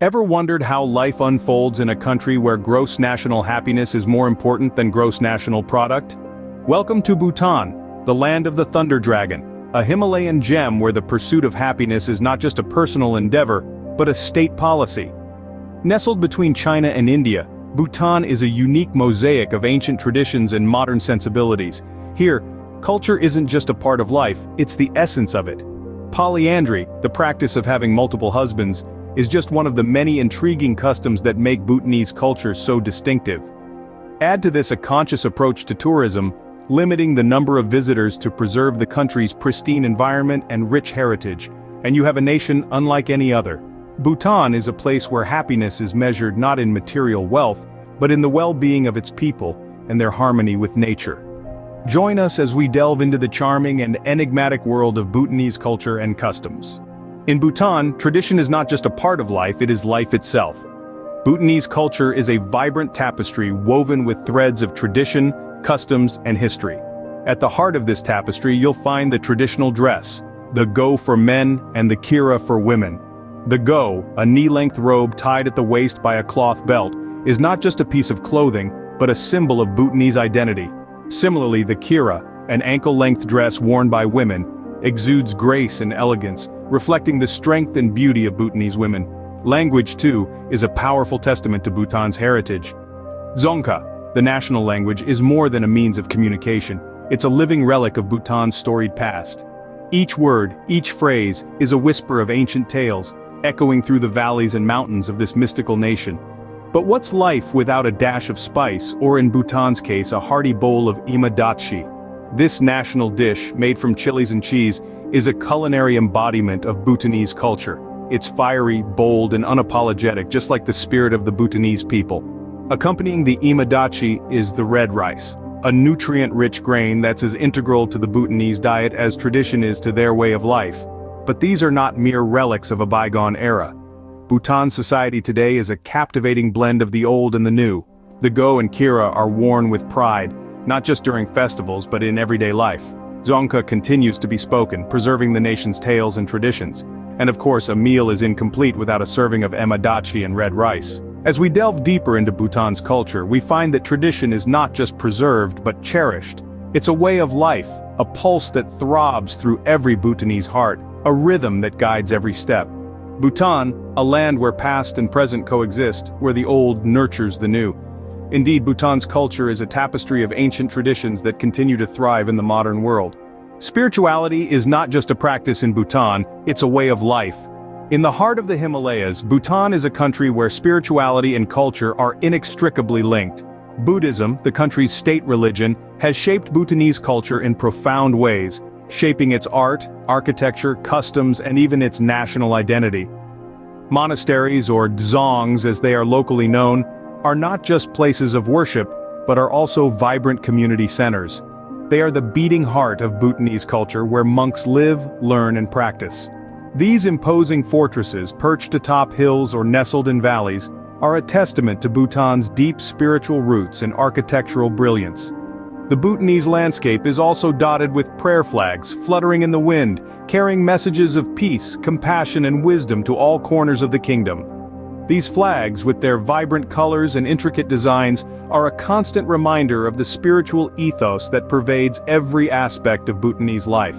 Ever wondered how life unfolds in a country where gross national happiness is more important than gross national product? Welcome to Bhutan, the land of the thunder dragon, a Himalayan gem where the pursuit of happiness is not just a personal endeavor, but a state policy. Nestled between China and India, Bhutan is a unique mosaic of ancient traditions and modern sensibilities. Here, culture isn't just a part of life, it's the essence of it. Polyandry, the practice of having multiple husbands, is just one of the many intriguing customs that make Bhutanese culture so distinctive. Add to this a conscious approach to tourism, limiting the number of visitors to preserve the country's pristine environment and rich heritage, and you have a nation unlike any other. Bhutan is a place where happiness is measured not in material wealth, but in the well-being of its people and their harmony with nature. Join us as we delve into the charming and enigmatic world of Bhutanese culture and customs. In Bhutan, tradition is not just a part of life, it is life itself. Bhutanese culture is a vibrant tapestry woven with threads of tradition, customs, and history. At the heart of this tapestry you'll find the traditional dress, the go for men and the kira for women. The go, a knee-length robe tied at the waist by a cloth belt, is not just a piece of clothing, but a symbol of Bhutanese identity. Similarly, the kira, an ankle-length dress worn by women, exudes grace and elegance, reflecting the strength and beauty of Bhutanese women. Language, too, is a powerful testament to Bhutan's heritage. Dzongkha, the national language, is more than a means of communication. It's a living relic of Bhutan's storied past. Each word, each phrase, is a whisper of ancient tales, echoing through the valleys and mountains of this mystical nation. But what's life without a dash of spice, or in Bhutan's case a hearty bowl of imadachi? This national dish, made from chilies and cheese, is a culinary embodiment of Bhutanese culture. It's fiery, bold, and unapologetic, just like the spirit of the Bhutanese people. Accompanying the imadachi is the red rice, a nutrient-rich grain that's as integral to the Bhutanese diet as tradition is to their way of life. But these are not mere relics of a bygone era. Bhutan society today is a captivating blend of the old and the new. The go and kira are worn with pride, not just during festivals but in everyday life. Dzongkha continues to be spoken, preserving the nation's tales and traditions. And of course, a meal is incomplete without a serving of emadachi and red rice. As we delve deeper into Bhutan's culture, we find that tradition is not just preserved but cherished. It's a way of life, a pulse that throbs through every Bhutanese heart, a rhythm that guides every step. Bhutan, a land where past and present coexist, where the old nurtures the new. Indeed, Bhutan's culture is a tapestry of ancient traditions that continue to thrive in the modern world. Spirituality is not just a practice in Bhutan, it's a way of life. In the heart of the Himalayas, Bhutan is a country where spirituality and culture are inextricably linked. Buddhism, the country's state religion, has shaped Bhutanese culture in profound ways, shaping its art, architecture, customs, and even its national identity. Monasteries, or dzongs as they are locally known, are not just places of worship, but are also vibrant community centers. They are the beating heart of Bhutanese culture where monks live, learn, and practice. These imposing fortresses, perched atop hills or nestled in valleys, are a testament to Bhutan's deep spiritual roots and architectural brilliance. The Bhutanese landscape is also dotted with prayer flags fluttering in the wind, carrying messages of peace, compassion, and wisdom to all corners of the kingdom. These flags, with their vibrant colors and intricate designs, are a constant reminder of the spiritual ethos that pervades every aspect of Bhutanese life.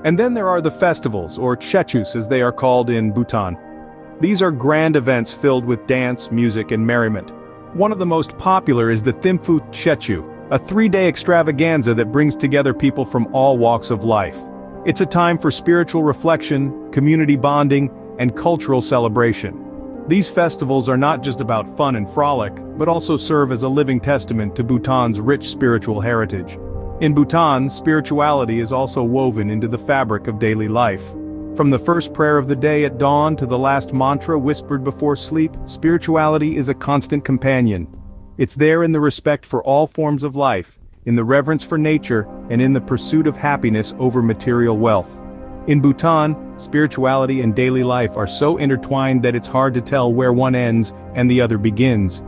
And then there are the festivals, or chechus as they are called in Bhutan. These are grand events filled with dance, music, and merriment. One of the most popular is the Thimphu Chechu, a 3-day extravaganza that brings together people from all walks of life. It's a time for spiritual reflection, community bonding, and cultural celebration. These festivals are not just about fun and frolic, but also serve as a living testament to Bhutan's rich spiritual heritage. In Bhutan, spirituality is also woven into the fabric of daily life. From the first prayer of the day at dawn to the last mantra whispered before sleep, spirituality is a constant companion. It's there in the respect for all forms of life, in the reverence for nature, and in the pursuit of happiness over material wealth. In Bhutan, spirituality and daily life are so intertwined that it's hard to tell where one ends and the other begins.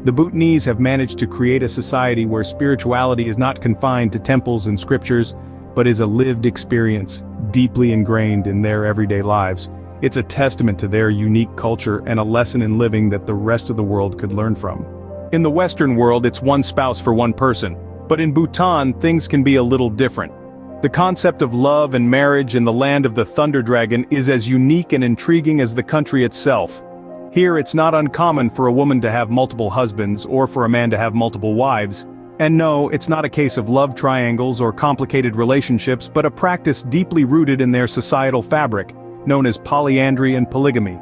The Bhutanese have managed to create a society where spirituality is not confined to temples and scriptures, but is a lived experience, deeply ingrained in their everyday lives. It's a testament to their unique culture and a lesson in living that the rest of the world could learn from. In the Western world, it's one spouse for one person, but in Bhutan, things can be a little different. The concept of love and marriage in the land of the Thunder Dragon is as unique and intriguing as the country itself. Here, it's not uncommon for a woman to have multiple husbands or for a man to have multiple wives. And no, it's not a case of love triangles or complicated relationships, but a practice deeply rooted in their societal fabric, known as polyandry and polygamy.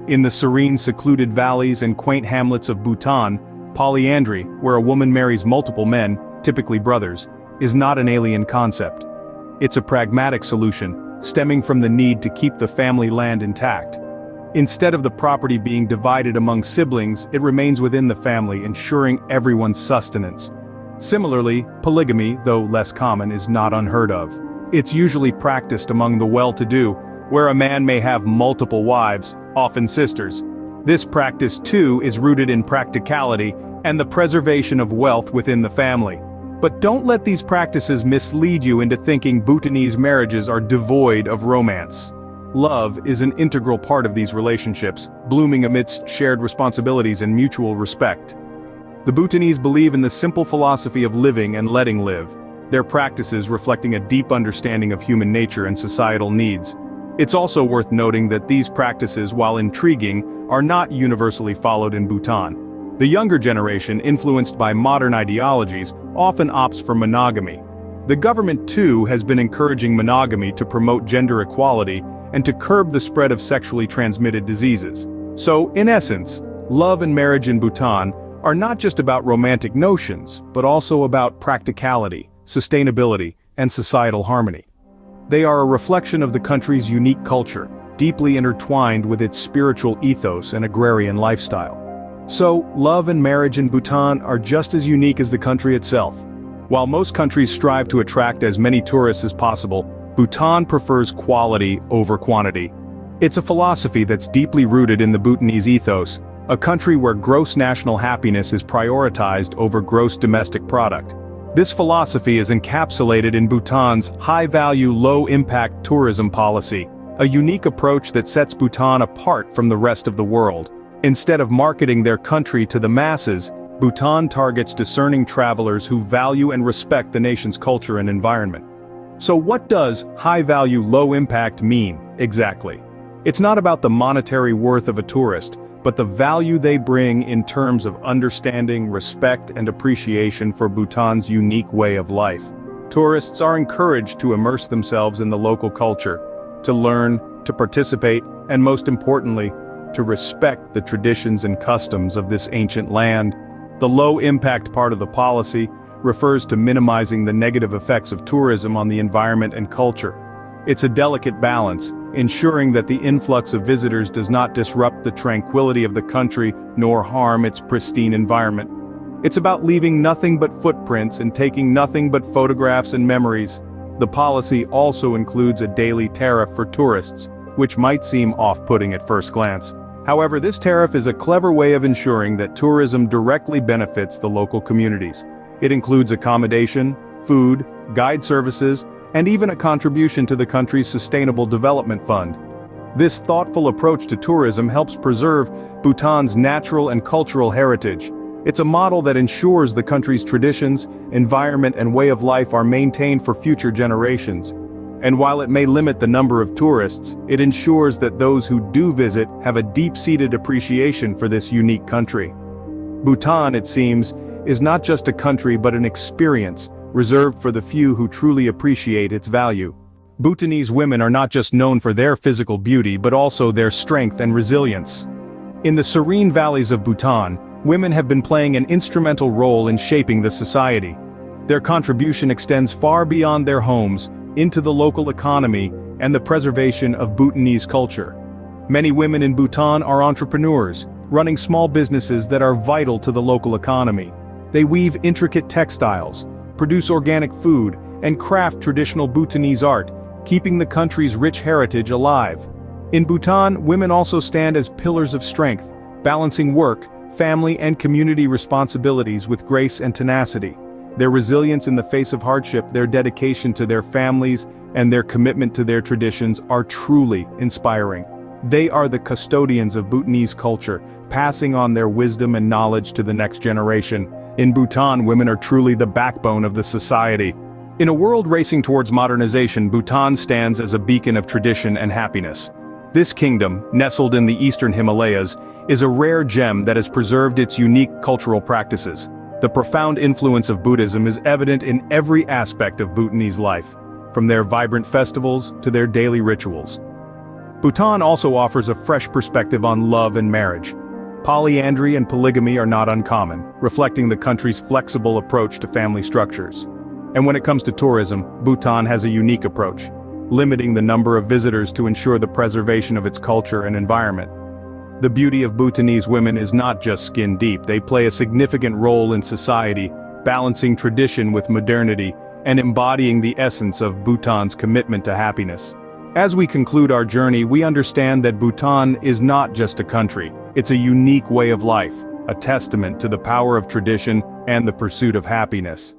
In the serene, secluded valleys and quaint hamlets of Bhutan, polyandry, where a woman marries multiple men, typically brothers, is not an alien concept. It's a pragmatic solution, stemming from the need to keep the family land intact. Instead of the property being divided among siblings, it remains within the family, ensuring everyone's sustenance. Similarly, polygamy, though less common, is not unheard of. It's usually practiced among the well-to-do, where a man may have multiple wives, often sisters. This practice, too, is rooted in practicality and the preservation of wealth within the family. But don't let these practices mislead you into thinking Bhutanese marriages are devoid of romance. Love is an integral part of these relationships, blooming amidst shared responsibilities and mutual respect. The Bhutanese believe in the simple philosophy of living and letting live, their practices reflecting a deep understanding of human nature and societal needs. It's also worth noting that these practices, while intriguing, are not universally followed in Bhutan. The younger generation, influenced by modern ideologies, often opts for monogamy. The government, too, has been encouraging monogamy to promote gender equality and to curb the spread of sexually transmitted diseases. So, in essence, love and marriage in Bhutan are not just about romantic notions, but also about practicality, sustainability, and societal harmony. They are a reflection of the country's unique culture, deeply intertwined with its spiritual ethos and agrarian lifestyle. So, love and marriage in Bhutan are just as unique as the country itself. While most countries strive to attract as many tourists as possible, Bhutan prefers quality over quantity. It's a philosophy that's deeply rooted in the Bhutanese ethos, a country where gross national happiness is prioritized over gross domestic product. This philosophy is encapsulated in Bhutan's high-value, low-impact tourism policy, a unique approach that sets Bhutan apart from the rest of the world. Instead of marketing their country to the masses, Bhutan targets discerning travelers who value and respect the nation's culture and environment. So what does high-value, low-impact mean, exactly? It's not about the monetary worth of a tourist, but the value they bring in terms of understanding, respect, and appreciation for Bhutan's unique way of life. Tourists are encouraged to immerse themselves in the local culture, to learn, to participate, and most importantly, to respect the traditions and customs of this ancient land. The low-impact part of the policy refers to minimizing the negative effects of tourism on the environment and culture. It's a delicate balance, ensuring that the influx of visitors does not disrupt the tranquility of the country nor harm its pristine environment. It's about leaving nothing but footprints and taking nothing but photographs and memories. The policy also includes a daily tariff for tourists, which might seem off-putting at first glance. However, this tariff is a clever way of ensuring that tourism directly benefits the local communities. It includes accommodation, food, guide services, and even a contribution to the country's Sustainable Development Fund. This thoughtful approach to tourism helps preserve Bhutan's natural and cultural heritage. It's a model that ensures the country's traditions, environment, and way of life are maintained for future generations. And while it may limit the number of tourists, it ensures that those who do visit have a deep-seated appreciation for this unique country. Bhutan, it seems, is not just a country but an experience, reserved for the few who truly appreciate its value. Bhutanese women are not just known for their physical beauty but also their strength and resilience. In the serene valleys of Bhutan, women have been playing an instrumental role in shaping the society. Their contribution extends far beyond their homes, into the local economy and the preservation of Bhutanese culture. Many women in Bhutan are entrepreneurs, running small businesses that are vital to the local economy. They weave intricate textiles, produce organic food, and craft traditional Bhutanese art, keeping the country's rich heritage alive. In Bhutan, women also stand as pillars of strength, balancing work, family, and community responsibilities with grace and tenacity. Their resilience in the face of hardship, their dedication to their families, and their commitment to their traditions are truly inspiring. They are the custodians of Bhutanese culture, passing on their wisdom and knowledge to the next generation. In Bhutan, women are truly the backbone of the society. In a world racing towards modernization, Bhutan stands as a beacon of tradition and happiness. This kingdom, nestled in the eastern Himalayas, is a rare gem that has preserved its unique cultural practices. The profound influence of Buddhism is evident in every aspect of Bhutanese life, from their vibrant festivals to their daily rituals. Bhutan also offers a fresh perspective on love and marriage. Polyandry and polygamy are not uncommon, reflecting the country's flexible approach to family structures. And when it comes to tourism, Bhutan has a unique approach, limiting the number of visitors to ensure the preservation of its culture and environment. The beauty of Bhutanese women is not just skin deep, they play a significant role in society, balancing tradition with modernity, and embodying the essence of Bhutan's commitment to happiness. As we conclude our journey, we understand that Bhutan is not just a country, it's a unique way of life, a testament to the power of tradition and the pursuit of happiness.